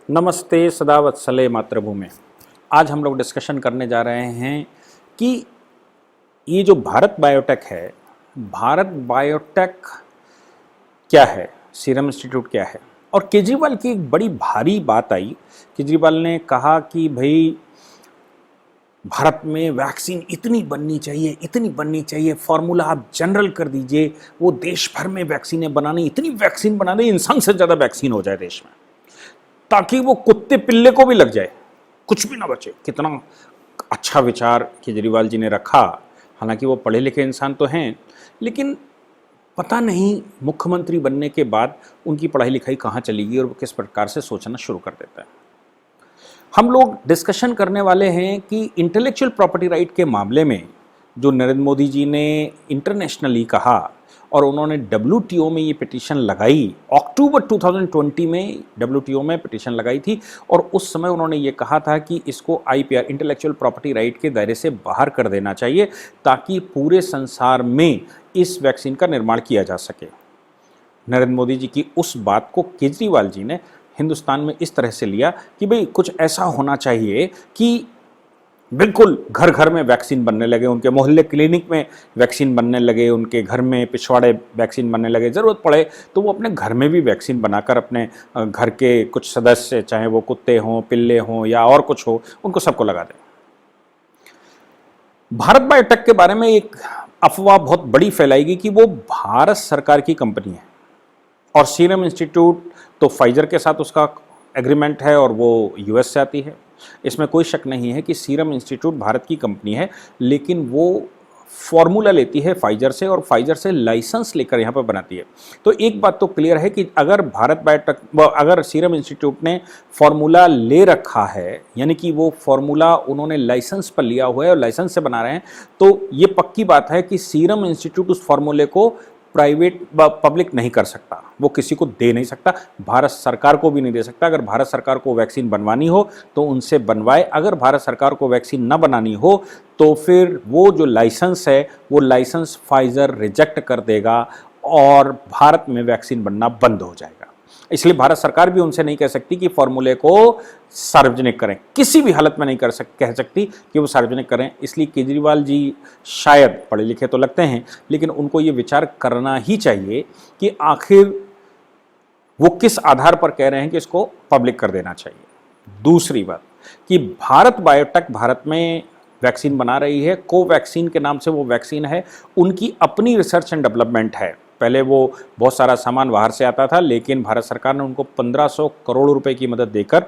नमस्ते सदा वत्सले मातृभूमि। आज हम लोग डिस्कशन करने जा रहे हैं कि ये जो भारत बायोटेक है, भारत बायोटेक क्या है, सीरम इंस्टीट्यूट क्या है। और केजरीवाल की एक बड़ी भारी बात आई। केजरीवाल ने कहा कि भाई भारत में वैक्सीन इतनी बननी चाहिए, फार्मूला आप जनरल कर दीजिए, वो देश भर में वैक्सीनें बनानी, इतनी वैक्सीन बना दें, इंसान से ज़्यादा वैक्सीन हो जाए देश में, ताकि वो कुत्ते पिल्ले को भी लग जाए, कुछ भी ना बचे। कितना अच्छा विचार केजरीवाल जी ने रखा। हालांकि वो पढ़े लिखे इंसान तो हैं, लेकिन पता नहीं मुख्यमंत्री बनने के बाद उनकी पढ़ाई लिखाई कहाँ चली गई और वो किस प्रकार से सोचना शुरू कर देता है। हम लोग डिस्कशन करने वाले हैं कि इंटेलेक्चुअल प्रॉपर्टी राइट के मामले में जो नरेंद्र मोदी जी ने इंटरनेशनली कहा और उन्होंने डब्ल्यूटीओ में ये पिटीशन लगाई, अक्टूबर 2020 में डब्ल्यूटीओ में पिटीशन लगाई थी। और उस समय उन्होंने ये कहा था कि इसको आईपीआर, इंटेलेक्चुअल प्रॉपर्टी राइट के दायरे से बाहर कर देना चाहिए, ताकि पूरे संसार में इस वैक्सीन का निर्माण किया जा सके। नरेंद्र मोदी जी की उस बात को केजरीवाल जी ने हिंदुस्तान में इस तरह से लिया कि भाई कुछ ऐसा होना चाहिए कि बिल्कुल घर घर में वैक्सीन बनने लगे, उनके मोहल्ले क्लिनिक में वैक्सीन बनने लगे, उनके घर में पिछवाड़े वैक्सीन बनने लगे। ज़रूरत पड़े तो वो अपने घर में भी वैक्सीन बनाकर अपने घर के कुछ सदस्य, चाहे वो कुत्ते हों, पिल्ले हों या और कुछ हो, उनको सबको लगा दें। भारत बायोटेक के बारे में एक अफवाह बहुत बड़ी फैलाई गई कि वो भारत सरकार की कंपनी है और सीरम इंस्टीट्यूट तो फाइजर के साथ उसका एग्रीमेंट है और वो यूएस से आती है। इसमें कोई शक नहीं है कि सीरम इंस्टीट्यूट भारत की कंपनी है, लेकिन वो फॉर्मूला लेती है फाइजर से और फाइजर से लाइसेंस लेकर यहाँ पर बनाती है। तो एक बात तो क्लियर है कि अगर भारत बायोटेक, अगर सीरम इंस्टीट्यूट ने फॉर्मूला ले रखा है, यानी कि वो फॉर्मूला उन्होंने लाइसेंस पर लिया हुआ है और लाइसेंस से बना रहे हैं, तो ये पक्की बात है कि सीरम इंस्टीट्यूट उस फॉर्मूले को प्राइवेट पब्लिक नहीं कर सकता, वो किसी को दे नहीं सकता, भारत सरकार को भी नहीं दे सकता। अगर भारत सरकार को वैक्सीन बनवानी हो तो उनसे बनवाए, अगर भारत सरकार को वैक्सीन न बनानी हो तो फिर वो जो लाइसेंस है वो लाइसेंस फाइजर रिजेक्ट कर देगा और भारत में वैक्सीन बनना बंद हो जाएगा। इसलिए भारत सरकार भी उनसे नहीं कह सकती कि फॉर्मूले को सार्वजनिक करें, किसी भी हालत में नहीं कह सकती कि वो सार्वजनिक करें। इसलिए केजरीवाल जी शायद पढ़े लिखे तो लगते हैं, लेकिन उनको ये विचार करना ही चाहिए कि आखिर वो किस आधार पर कह रहे हैं कि इसको पब्लिक कर देना चाहिए। दूसरी बात कि भारत बायोटेक भारत में वैक्सीन बना रही है, कोवैक्सीन के नाम से वो वैक्सीन है, उनकी अपनी रिसर्च एंड डेवलपमेंट है। पहले वो बहुत सारा सामान बाहर से आता था, लेकिन भारत सरकार ने उनको 1500 करोड़ रुपए की मदद देकर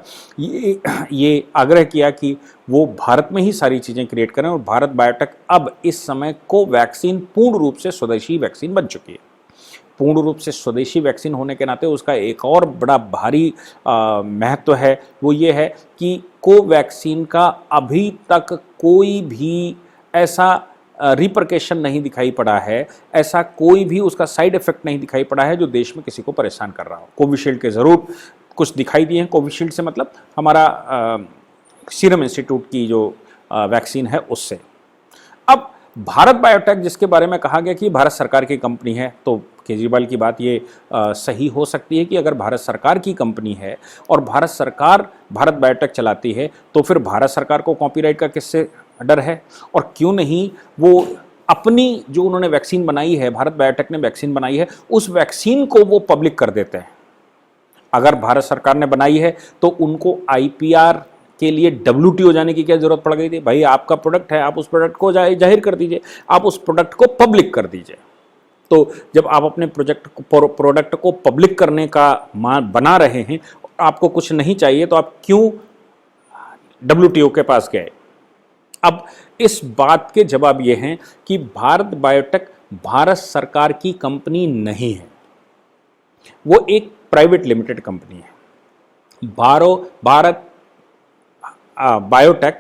ये आग्रह किया कि वो भारत में ही सारी चीज़ें क्रिएट करें। और भारत बायोटेक अब इस समय कोवैक्सीन पूर्ण रूप से स्वदेशी वैक्सीन बन चुकी है। पूर्ण रूप से स्वदेशी वैक्सीन होने के नाते उसका एक और बड़ा भारी महत्व है, वो ये है कि कोवैक्सीन का अभी तक कोई भी ऐसा रिपरकेशन नहीं दिखाई पड़ा है, ऐसा कोई भी उसका साइड इफेक्ट नहीं दिखाई पड़ा है जो देश में किसी को परेशान कर रहा हो। कोविशील्ड के ज़रूर कुछ दिखाई दिए हैं, कोविशील्ड से मतलब हमारा सीरम इंस्टीट्यूट की जो वैक्सीन है उससे। अब भारत बायोटेक जिसके बारे में कहा गया कि भारत सरकार की कंपनी है, तो केजरीवाल की बात ये सही हो सकती है कि अगर भारत सरकार की कंपनी है और भारत सरकार भारत बायोटेक चलाती है, तो फिर भारत सरकार को कॉपीराइट का किससे डर है? और क्यों नहीं वो अपनी जो उन्होंने वैक्सीन बनाई है, भारत बायोटेक ने वैक्सीन बनाई है, उस वैक्सीन को वो पब्लिक कर देते हैं। अगर भारत सरकार ने बनाई है तो उनको आईपीआर के लिए डब्ल्यूटीओ जाने की क्या जरूरत पड़ गई थी? भाई आपका प्रोडक्ट है, आप उस प्रोडक्ट को जाहिर कर दीजिए, आप उस प्रोडक्ट को पब्लिक कर दीजिए। तो जब आप अपने प्रोडक्ट को पब्लिक करने का बना रहे हैं, आपको कुछ नहीं चाहिए, तो आप क्यों डब्ल्यूटीओ के पास गए? अब इस बात के जवाब ये हैं कि भारत बायोटेक भारत सरकार की कंपनी नहीं है, वो एक प्राइवेट लिमिटेड कंपनी है। भारत बायोटेक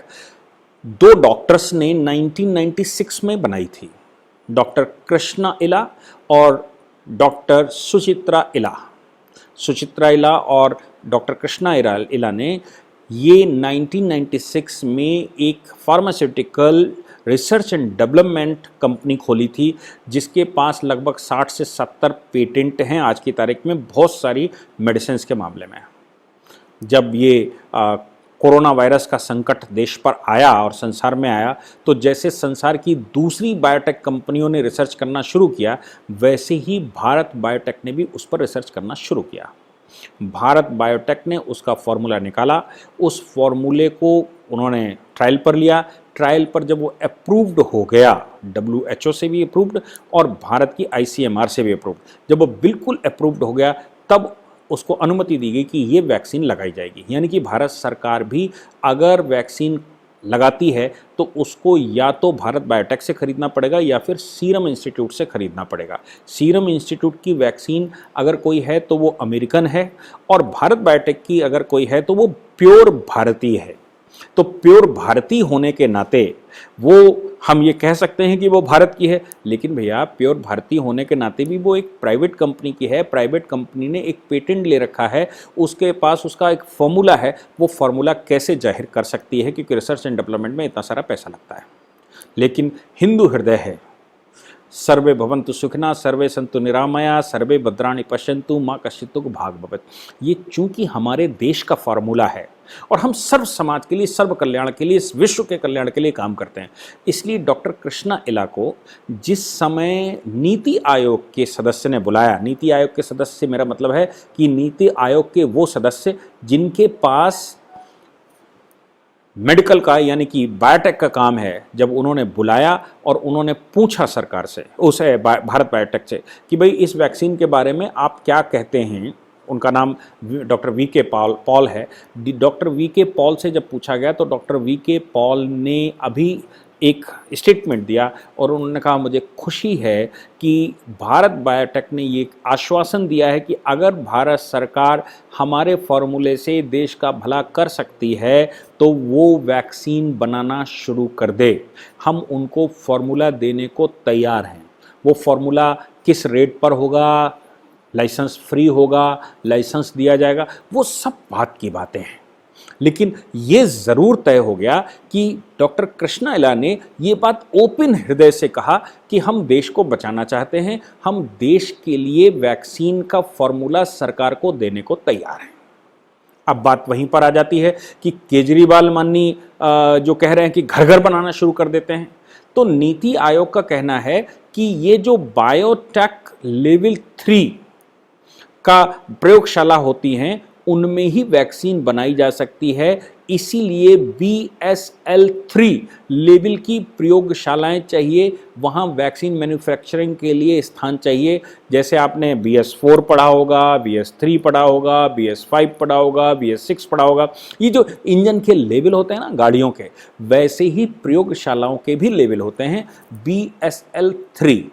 दो डॉक्टर्स ने 1996 में बनाई थी, डॉक्टर कृष्णा इला और डॉक्टर सुचित्रा इला। सुचित्रा इला और डॉक्टर कृष्णा इला ने ये 1996 में एक pharmaceutical research and development company खोली थी, जिसके पास लगभग 60 से 70 पेटेंट हैं आज की तारीख में, बहुत सारी मेडिसिन के मामले में। जब ये कोरोना वायरस का संकट देश पर आया और संसार में आया, तो जैसे संसार की दूसरी बायोटेक कंपनियों ने रिसर्च करना शुरू किया, वैसे ही भारत बायोटेक ने भी उस पर रिसर्च करना शुरू किया। भारत बायोटेक ने उसका फॉर्मूला निकाला, उस फॉर्मूले को उन्होंने ट्रायल पर लिया। ट्रायल पर जब वो अप्रूव्ड हो गया, WHO से भी अप्रूव्ड और भारत की ICMR से भी अप्रूव्ड, जब वो बिल्कुल अप्रूव्ड हो गया, तब उसको अनुमति दी गई कि ये वैक्सीन लगाई जाएगी। यानी कि भारत सरकार भी अगर वैक्सीन लगाती है तो उसको या तो भारत बायोटेक से खरीदना पड़ेगा या फिर सीरम इंस्टीट्यूट से खरीदना पड़ेगा। सीरम इंस्टीट्यूट की वैक्सीन अगर कोई है तो वो अमेरिकन है, और भारत बायोटेक की अगर कोई है तो वो प्योर भारतीय है। तो प्योर भारतीय होने के नाते वो हम ये कह सकते हैं कि वो भारत की है, लेकिन भैया प्योर भारतीय होने के नाते भी वो एक प्राइवेट कंपनी की है। प्राइवेट कंपनी ने एक पेटेंट ले रखा है, उसके पास उसका एक फॉर्मूला है। वो फार्मूला कैसे जाहिर कर सकती है, क्योंकि रिसर्च एंड डेवलपमेंट में इतना सारा पैसा लगता है। लेकिन हिंदू हृदय है, सर्वे भवन्तु सुखिनः, सर्वे सन्तु निरामया, सर्वे भद्राणि पश्यन्तु, माँ कश्चित् भाग भवेत्। ये चूंकि हमारे देश का फार्मूला है और हम सर्व समाज के लिए, सर्व कल्याण के लिए, इस विश्व के कल्याण के लिए काम करते हैं, इसलिए डॉक्टर कृष्णा इला को जिस समय नीति आयोग के सदस्य ने बुलाया, नीति आयोग के सदस्य से मेरा मतलब है कि नीति आयोग के वो सदस्य जिनके पास मेडिकल का यानी कि बायोटेक का काम है, जब उन्होंने बुलाया और उन्होंने पूछा सरकार से, उसे भारत बायोटेक से, कि भाई इस वैक्सीन के बारे में आप क्या कहते हैं। उनका नाम डॉक्टर VK पॉल है। डॉक्टर VK पॉल से जब पूछा गया तो डॉक्टर VK पॉल ने अभी एक स्टेटमेंट दिया और उन्होंने कहा मुझे खुशी है कि भारत बायोटेक ने ये आश्वासन दिया है कि अगर भारत सरकार हमारे फॉर्मूले से देश का भला कर सकती है तो वो वैक्सीन बनाना शुरू कर दे। हम उनको फॉर्मूला देने को तैयार हैं। वो फॉर्मूला किस रेट पर होगा, लाइसेंस फ्री होगा, लाइसेंस दिया जाएगा, वो सब बात की बातें हैं। लेकिन ये ज़रूर तय हो गया कि डॉक्टर कृष्णा इला ने ये बात ओपन हृदय से कहा कि हम देश को बचाना चाहते हैं, हम देश के लिए वैक्सीन का फॉर्मूला सरकार को देने को तैयार हैं। अब बात वहीं पर आ जाती है कि केजरीवाल माननीय जो कह रहे हैं कि घर घर बनाना शुरू कर देते हैं, तो नीति आयोग का कहना है कि ये जो बायोटेक लेवल 3 का प्रयोगशाला होती हैं उनमें ही वैक्सीन बनाई जा सकती है। इसीलिए BSL 3 लेवल की प्रयोगशालाएं चाहिए, वहाँ वैक्सीन मैन्युफैक्चरिंग के लिए स्थान चाहिए। जैसे आपने BS4 पढ़ा होगा, BS3 पढ़ा होगा, BS5 पढ़ा होगा, BS6 पढ़ा होगा, ये जो इंजन के लेवल होते हैं ना गाड़ियों के, वैसे ही प्रयोगशालाओं के भी लेवल होते हैं BSL 3।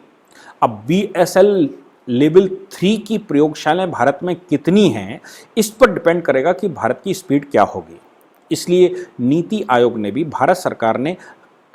अब BSL लेवल 3 की प्रयोगशालाएं भारत में कितनी हैं, इस पर डिपेंड करेगा कि भारत की स्पीड क्या होगी। इसलिए नीति आयोग ने भी, भारत सरकार ने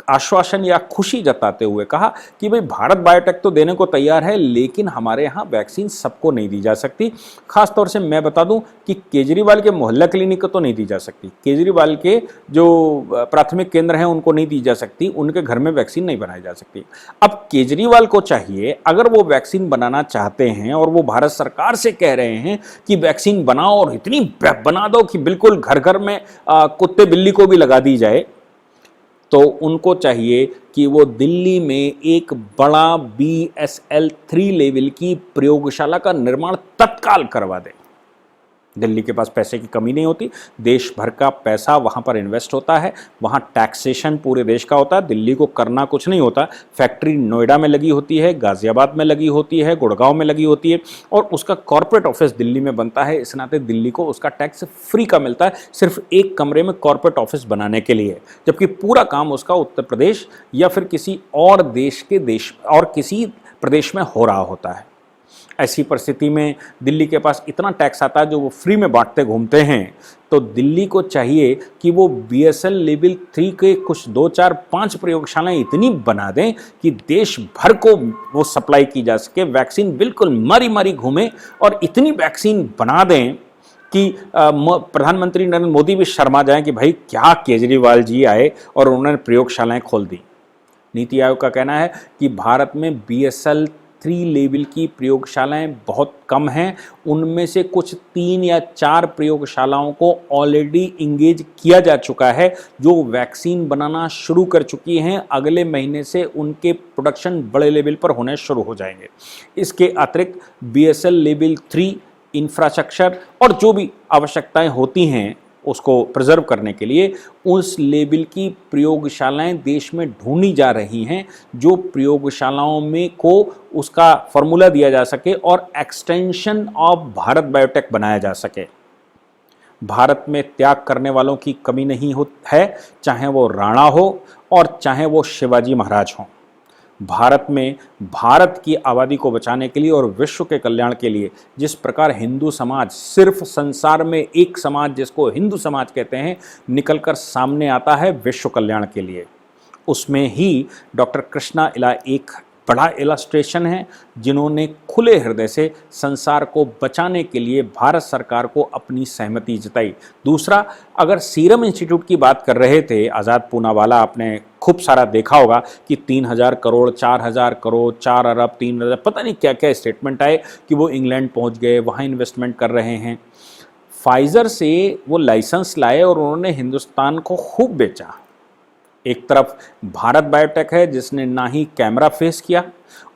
आश्वासन या खुशी जताते हुए कहा कि भाई भारत बायोटेक तो देने को तैयार है, लेकिन हमारे यहाँ वैक्सीन सबको नहीं दी जा सकती। खास तौर से मैं बता दूं कि केजरीवाल के मोहल्ला क्लिनिक को तो नहीं दी जा सकती, केजरीवाल के जो प्राथमिक केंद्र हैं उनको नहीं दी जा सकती, उनके घर में वैक्सीन नहीं बनाई जा सकती। अब केजरीवाल को चाहिए, अगर वो वैक्सीन बनाना चाहते हैं और वो भारत सरकार से कह रहे हैं कि वैक्सीन बनाओ और इतनी बना दो कि बिल्कुल घर घर में कुत्ते बिल्ली को भी लगा दी जाए, तो उनको चाहिए कि वो दिल्ली में एक बड़ा BSL 3 लेवल की प्रयोगशाला का निर्माण तत्काल करवा दें। दिल्ली के पास पैसे की कमी नहीं होती, देश भर का पैसा वहाँ पर इन्वेस्ट होता है, वहाँ टैक्सेशन पूरे देश का होता है, दिल्ली को करना कुछ नहीं होता। फैक्ट्री नोएडा में लगी होती है, गाजियाबाद में लगी होती है, गुड़गांव में लगी होती है, और उसका कॉर्पोरेट ऑफिस दिल्ली में बनता है। इस नाते दिल्ली को उसका टैक्स फ्री का मिलता है, सिर्फ एक कमरे में कॉर्पोरेट ऑफिस बनाने के लिए, जबकि पूरा काम उसका उत्तर प्रदेश या फिर किसी और किसी प्रदेश में हो रहा होता है। ऐसी परिस्थिति में दिल्ली के पास इतना टैक्स आता है जो वो फ्री में बांटते घूमते हैं, तो दिल्ली को चाहिए कि वो BSL लेवल 3 के कुछ 2, 4, 5 प्रयोगशालाएं इतनी बना दें कि देश भर को वो सप्लाई की जा सके, वैक्सीन बिल्कुल मरी मरी घूमे, और इतनी वैक्सीन बना दें कि प्रधानमंत्री नरेंद्र मोदी भी शर्मा जाएं कि भाई क्या केजरीवाल जी आए और उन्होंने प्रयोगशालाएं खोल दी। नीति आयोग का कहना है कि भारत में BSL 3 लेवल की प्रयोगशालाएं बहुत कम हैं। उनमें से कुछ 3 या 4 प्रयोगशालाओं को ऑलरेडी इंगेज किया जा चुका है, जो वैक्सीन बनाना शुरू कर चुकी हैं। अगले महीने से उनके प्रोडक्शन बड़े लेवल पर होने शुरू हो जाएंगे। इसके अतिरिक्त BSL लेवल 3 इंफ्रास्ट्रक्चर और जो भी आवश्यकताएं होती हैं उसको प्रिजर्व करने के लिए उस लेवल की प्रयोगशालाएं देश में ढूंढी जा रही हैं, जो प्रयोगशालाओं में को उसका फॉर्मूला दिया जा सके और एक्सटेंशन ऑफ भारत बायोटेक बनाया जा सके। भारत में त्याग करने वालों की कमी नहीं है, चाहे वो राणा हो और चाहे वो शिवाजी महाराज हों। भारत में भारत की आबादी को बचाने के लिए और विश्व के कल्याण के लिए जिस प्रकार हिंदू समाज, सिर्फ संसार में एक समाज जिसको हिंदू समाज कहते हैं, निकलकर सामने आता है विश्व कल्याण के लिए, उसमें ही डॉक्टर कृष्णा इला एक बड़ा इलस्ट्रेशन है, जिन्होंने खुले हृदय से संसार को बचाने के लिए भारत सरकार को अपनी सहमति जताई। दूसरा, अगर सीरम इंस्टीट्यूट की बात कर रहे थे आज़ाद पूनावाला, आपने खूब सारा देखा होगा कि 3000 करोड़, 4000 करोड़, 4 अरब, 3 अरब, पता नहीं क्या क्या स्टेटमेंट आए कि वो इंग्लैंड पहुंच गए, वहाँ इन्वेस्टमेंट कर रहे हैं। फाइज़र से वो लाइसेंस लाए और उन्होंने हिंदुस्तान को खूब बेचा। एक तरफ भारत बायोटेक है जिसने ना ही कैमरा फेस किया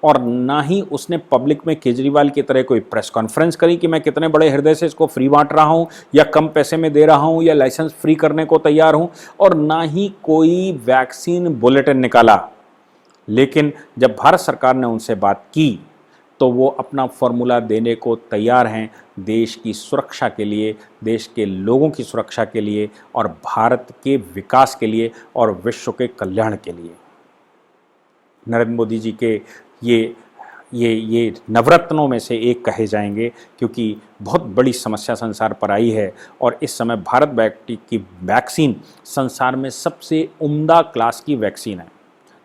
और ना ही उसने पब्लिक में केजरीवाल की तरह कोई प्रेस कॉन्फ्रेंस करी कि मैं कितने बड़े हृदय से इसको फ्री बांट रहा हूं या कम पैसे में दे रहा हूं या लाइसेंस फ्री करने को तैयार हूं, और ना ही कोई वैक्सीन बुलेटिन निकाला। लेकिन जब भारत सरकार ने उनसे बात की तो वो अपना फॉर्मूला देने को तैयार हैं, देश की सुरक्षा के लिए, देश के लोगों की सुरक्षा के लिए और भारत के विकास के लिए और विश्व के कल्याण के लिए। नरेंद्र मोदी जी के ये नवरत्नों में से एक कहे जाएंगे, क्योंकि बहुत बड़ी समस्या संसार पर आई है और इस समय भारत बायोटेक की वैक्सीन संसार में सबसे उम्दा क्लास की वैक्सीन है।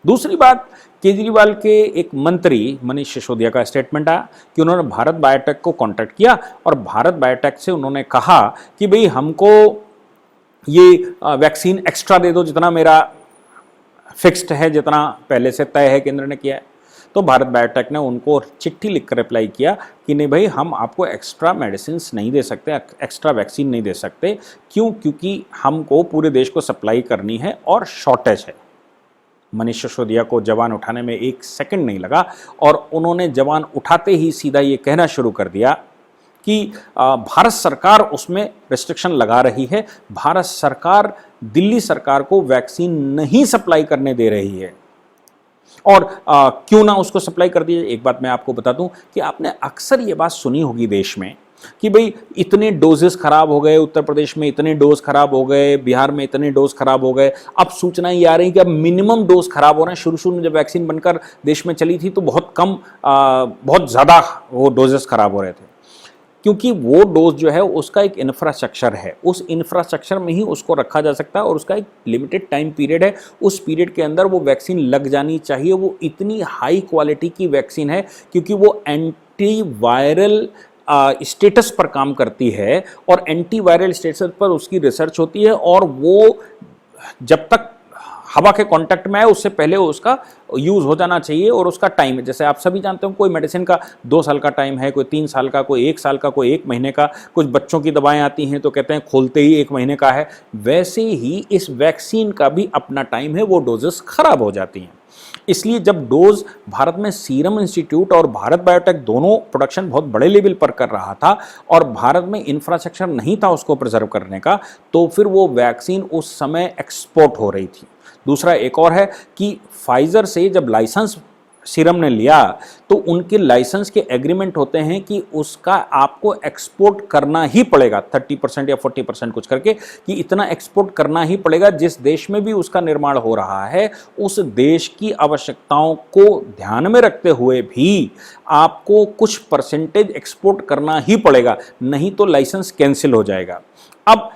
दूसरी बात, केजरीवाल के एक मंत्री मनीष सिसोदिया का स्टेटमेंट आया कि उन्होंने भारत बायोटेक को कांटेक्ट किया और भारत बायोटेक से उन्होंने कहा कि भाई हमको ये वैक्सीन एक्स्ट्रा दे दो, जितना मेरा फिक्स्ड है, जितना पहले से तय है, केंद्र ने किया है। तो भारत बायोटेक ने उनको चिट्ठी लिखकर रिप्लाई किया कि नहीं भाई, हम आपको एक्स्ट्रा मेडिसिन नहीं दे सकते, एक्स्ट्रा वैक्सीन नहीं दे सकते। क्यों? क्योंकि हमको पूरे देश को सप्लाई करनी है और शॉर्टेज है। मनीष सिसोदिया को जवान उठाने में 1 सेकंड नहीं लगा और उन्होंने जवान उठाते ही सीधा ये कहना शुरू कर दिया कि भारत सरकार उसमें रिस्ट्रिक्शन लगा रही है, भारत सरकार दिल्ली सरकार को वैक्सीन नहीं सप्लाई करने दे रही है और क्यों ना उसको सप्लाई कर दिए। एक बात मैं आपको बता दूं कि आपने अक्सर ये बात सुनी होगी देश में कि भाई इतने डोजेस खराब हो गए, उत्तर प्रदेश में इतने डोज खराब हो गए, बिहार में इतने डोज खराब हो गए। अब सूचनाएं ये आ रही कि अब मिनिमम डोज खराब हो रहे हैं। शुरू में जब वैक्सीन बनकर देश में चली थी तो बहुत कम, बहुत ज़्यादा वो डोजेस खराब हो रहे थे, क्योंकि वो डोज जो है उसका एक इंफ्रास्ट्रक्चर है, उस इंफ्रास्ट्रक्चर में ही उसको रखा जा सकता है और उसका एक लिमिटेड टाइम पीरियड है। उस पीरियड के अंदर वो वैक्सीन लग जानी चाहिए। वो इतनी हाई क्वालिटी की वैक्सीन है क्योंकि वो एंटी वायरल स्टेटस पर काम करती है और एंटीवायरल स्टेटस पर उसकी रिसर्च होती है और वो जब तक हवा के कांटेक्ट में है उससे पहले उसका यूज़ हो जाना चाहिए और उसका टाइम है। जैसे आप सभी जानते हो कोई मेडिसिन का 2 साल का टाइम है, कोई 3 साल का, कोई 1 साल का, कोई 1 महीने का, कुछ बच्चों की दवाएं आती हैं तो कहते हैं खोलते ही 1 महीने का है। वैसे ही इस वैक्सीन का भी अपना टाइम है, वो डोजेस खराब हो जाती हैं। इसलिए जब डोज भारत में सीरम इंस्टीट्यूट और भारत बायोटेक दोनों प्रोडक्शन बहुत बड़े लेवल पर कर रहा था और भारत में इंफ्रास्ट्रक्चर नहीं था उसको प्रिजर्व करने का, तो फिर वो वैक्सीन उस समय एक्सपोर्ट हो रही थी। दूसरा एक और है कि फाइजर से जब लाइसेंस सीरम ने लिया तो उनके लाइसेंस के एग्रीमेंट होते हैं कि उसका आपको एक्सपोर्ट करना ही पड़ेगा, 30% या 40% कुछ करके, कि इतना एक्सपोर्ट करना ही पड़ेगा। जिस देश में भी उसका निर्माण हो रहा है उस देश की आवश्यकताओं को ध्यान में रखते हुए भी आपको कुछ परसेंटेज एक्सपोर्ट करना ही पड़ेगा, नहीं तो लाइसेंस कैंसिल हो जाएगा। अब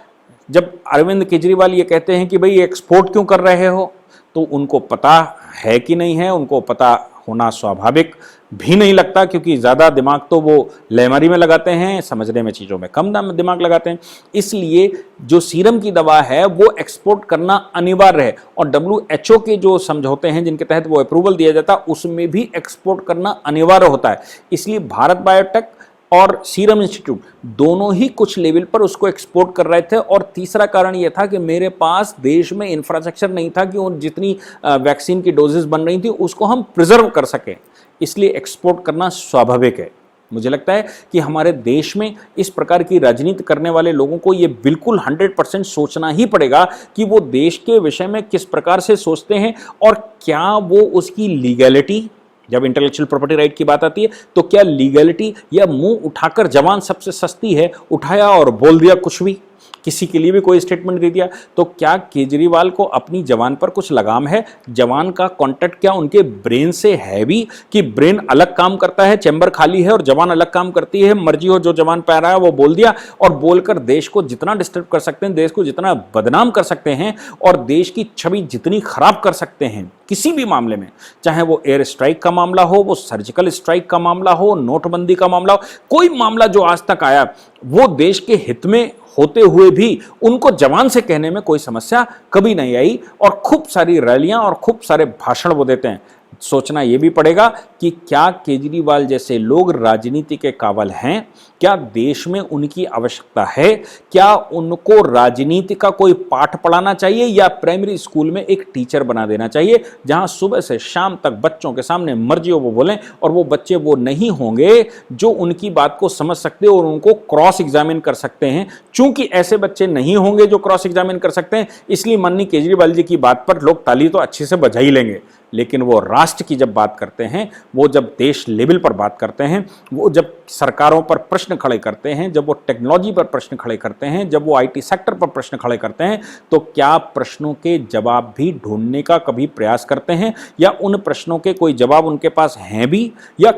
जब अरविंद केजरीवाल ये कहते हैं कि भाई एक्सपोर्ट क्यों कर रहे हो, तो उनको पता है कि नहीं है, उनको पता होना स्वाभाविक भी नहीं लगता, क्योंकि ज़्यादा दिमाग तो वो लेमरी में लगाते हैं, समझने में चीज़ों में कम दिमाग लगाते हैं। इसलिए जो सीरम की दवा है वो एक्सपोर्ट करना अनिवार्य है, और WHO के जो समझौते हैं जिनके तहत वो अप्रूवल दिया जाता है उसमें भी एक्सपोर्ट करना अनिवार्य होता है। इसलिए भारत बायोटेक और सीरम इंस्टीट्यूट दोनों ही कुछ लेवल पर उसको एक्सपोर्ट कर रहे थे। और तीसरा कारण यह था कि मेरे पास देश में इंफ्रास्ट्रक्चर नहीं था कि उन जितनी वैक्सीन की डोजेस बन रही थी उसको हम प्रिजर्व कर सकें, इसलिए एक्सपोर्ट करना स्वाभाविक है। मुझे लगता है कि हमारे देश में इस प्रकार की राजनीति करने वाले लोगों को ये बिल्कुल 100% सोचना ही पड़ेगा कि वो देश के विषय में किस प्रकार से सोचते हैं, और क्या वो उसकी लीगैलिटी, जब इंटेलेक्चुअल प्रॉपर्टी राइट की बात आती है तो क्या लीगैलिटी या मुंह उठाकर जबान सबसे सस्ती है, उठाया और बोल दिया कुछ भी, किसी के लिए भी कोई स्टेटमेंट दे दिया, तो क्या केजरीवाल को अपनी जबान पर कुछ लगाम है? जबान का कांटेक्ट क्या उनके ब्रेन से है भी, कि ब्रेन अलग काम करता है, चैम्बर खाली है, और जबान अलग काम करती है, मर्जी हो जो जबान पे आ रहा है वो बोल दिया, और बोलकर देश को जितना डिस्टर्ब कर सकते हैं, देश को जितना बदनाम कर सकते हैं, और देश की छवि जितनी खराब कर सकते हैं किसी भी मामले में, चाहे वो एयर स्ट्राइक का मामला हो, वो सर्जिकल स्ट्राइक का मामला हो, नोटबंदी का मामला हो, कोई मामला जो आज तक आया वो देश के हित में होते हुए भी उनको जबान से कहने में कोई समस्या कभी नहीं आई, और खूब सारी रैलियां और खूब सारे भाषण वो देते हैं। सोचना यह भी पड़ेगा कि क्या केजरीवाल जैसे लोग राजनीति के काबिल हैं? क्या देश में उनकी आवश्यकता है? क्या उनको राजनीति का कोई पाठ पढ़ाना चाहिए, या प्राइमरी स्कूल में एक टीचर बना देना चाहिए जहां सुबह से शाम तक बच्चों के सामने मर्जी हो वो बोलें, और वो बच्चे वो नहीं होंगे जो उनकी बात को समझ सकते और उनको क्रॉस एग्जामिन कर सकते हैं? चूंकि ऐसे बच्चे नहीं होंगे जो क्रॉस एग्जामिन कर सकते हैं, इसलिए माननीय केजरीवाल जी की बात पर लोग ताली तो अच्छे से बजा ही लेंगे, लेकिन वो राष्ट्र की जब बात करते हैं, वो जब देश लेवल पर बात करते हैं, वो जब सरकारों पर प्रश्न खड़े करते हैं, जब वो टेक्नोलॉजी पर प्रश्न खड़े करते हैं, जब वो आईटी सेक्टर पर प्रश्न खड़े करते हैं, तो क्या प्रश्नों के जवाब भी ढूंढने का कभी प्रयास करते हैं, या उन प्रश्नों के कोई जवाब उनके पास हैं भी, या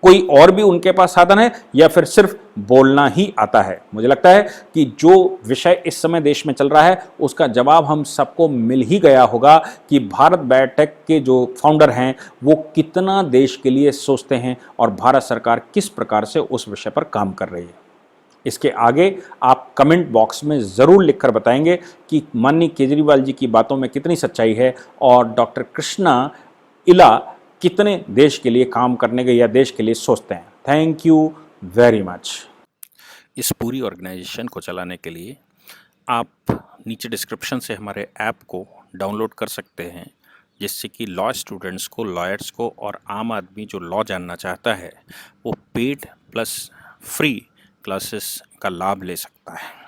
कोई और भी उनके पास साधन है, या फिर सिर्फ बोलना ही आता है? मुझे लगता है कि जो विषय इस समय देश में चल रहा है उसका जवाब हम सबको मिल ही गया होगा कि भारत बायोटेक के जो फाउंडर हैं वो कितना देश के लिए सोचते हैं, और भारत सरकार किस प्रकार से उस विषय पर काम कर रही है। इसके आगे आप कमेंट बॉक्स में ज़रूर लिखकर बताएंगे कि माननीय केजरीवाल जी की बातों में कितनी सच्चाई है, और डॉक्टर कृष्णा इला कितने देश के लिए काम करने के या देश के लिए सोचते हैं। Thank you very much. इस पूरी ऑर्गेनाइजेशन को चलाने के लिए आप नीचे डिस्क्रिप्शन से हमारे ऐप को डाउनलोड कर सकते हैं, जिससे कि लॉ स्टूडेंट्स को, लॉयर्स को और आम आदमी जो लॉ जानना चाहता है वो पेड प्लस फ्री क्लासेस का लाभ ले सकता है।